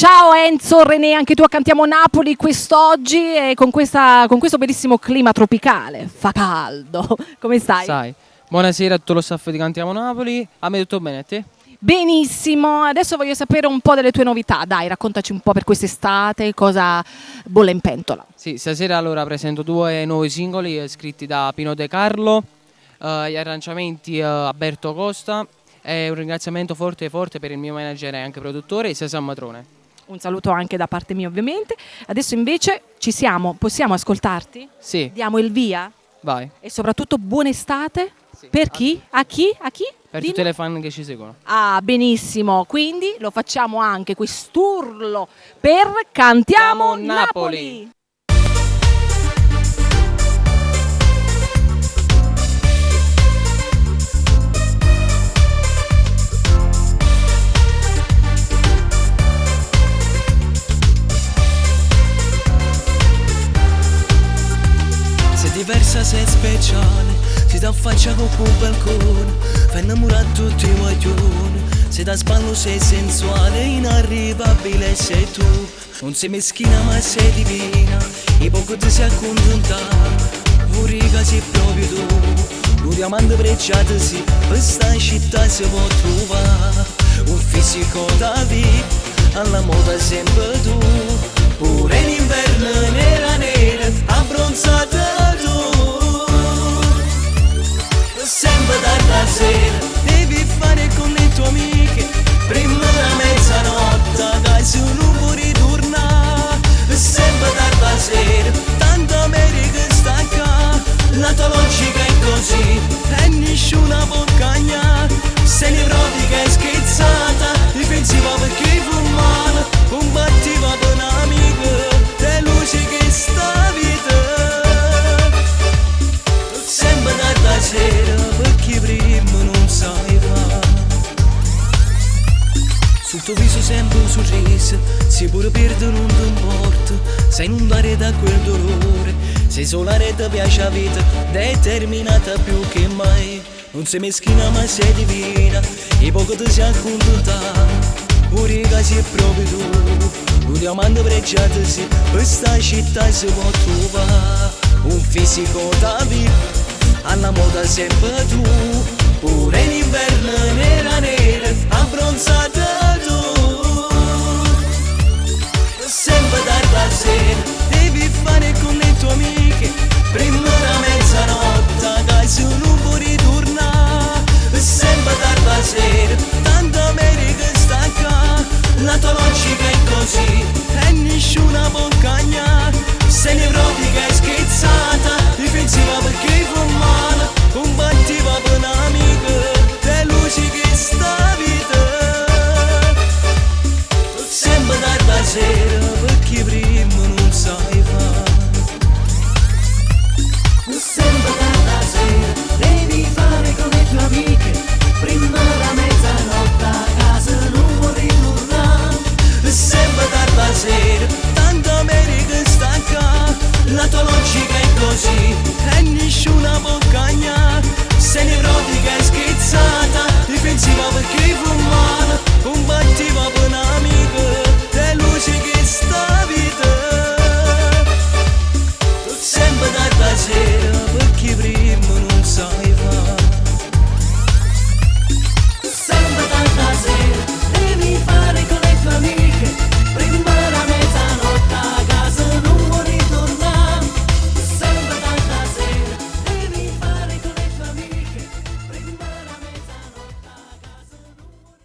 Ciao Enzo, René, anche tu a Cantiamo Napoli quest'oggi e con questo bellissimo clima tropicale. Fa caldo. Come stai? Buonasera a tutto lo staff di Cantiamo Napoli. A me tutto bene, a te? Benissimo, adesso voglio sapere un po' delle tue novità. Dai, raccontaci un po' per quest'estate, cosa bolle in pentola. Sì, stasera allora presento 2 nuovi singoli scritti da Pino De Carlo, gli arrangiamenti Alberto Costa e un ringraziamento forte per il mio manager e anche produttore Cesar Matrone. Un saluto anche da parte mia ovviamente. Adesso invece ci siamo, possiamo ascoltarti? Sì. Diamo il via? Vai. E soprattutto buona estate? Sì. Per chi? A chi? Per tutte le fan che ci seguono. Ah, benissimo, quindi lo facciamo anche quest'urlo per Cantiamo Napoli. Sei diversa, sei speciale, si ti affaccia con il balcone, fai innamorare tutti i maglioni, sei da spallo, sei sensuale, inarrivabile sei tu, non sei meschina ma sei divina, e poco ti sei accontentata, Furica sei proprio tu, un diamante preziato sì, per sta città si può trovare, un fisico da vita, alla moda sempre tu, pure in inverno nera nera, abbronzata tu, sempre tarda sera, devi fare con le tue amiche, prima della mezzanotte, che se non puoi ritornare, sempre tarda sera, tanto America sta qua, la tua logica è così, e nessuna può cagnare, sei nevrotica e scherzata, difensiva perché fumava, combattiva per un'amica, te luce che sta vita, sempre tarda sera, perché prima non sai fare. Sul tuo viso sempre un sorriso, se pure perdi non ti importa, sei inondare da quel dolore, sei solare e ti piace la vita, determinata più che mai, non sei meschina ma sei divina, e poco ti sei accontentata, Furica sei proprio tu, un diamante preziato sì, per sta città si può trovare, un fisico da vita, alla moda sempre tu, pure in inverno nera nera, abbronzata tu, sempre tarda sera, devi fare con le tue amiche, prima della mezzanotte, che se non puoi ritornare, sempre tarda sera, tanto America sta qua, la tua logica è così, e nessuna può cagnare, sei nevrotica e scherzata, difensiva perché fumava, combattiva per un'amica, te luci che sta vita, sempre tarda sera, perché prima non sai fare, sempre tarda sera, devi fare con le tue amiche, prima della mezzanotte, a casa non puoi ritornare, sempre tarda sera, tanto America sta qua, la tua logica è così, e nessuna può cagnare, sei nevrotica e scherzata, difensiva perché fumava, combattiva per una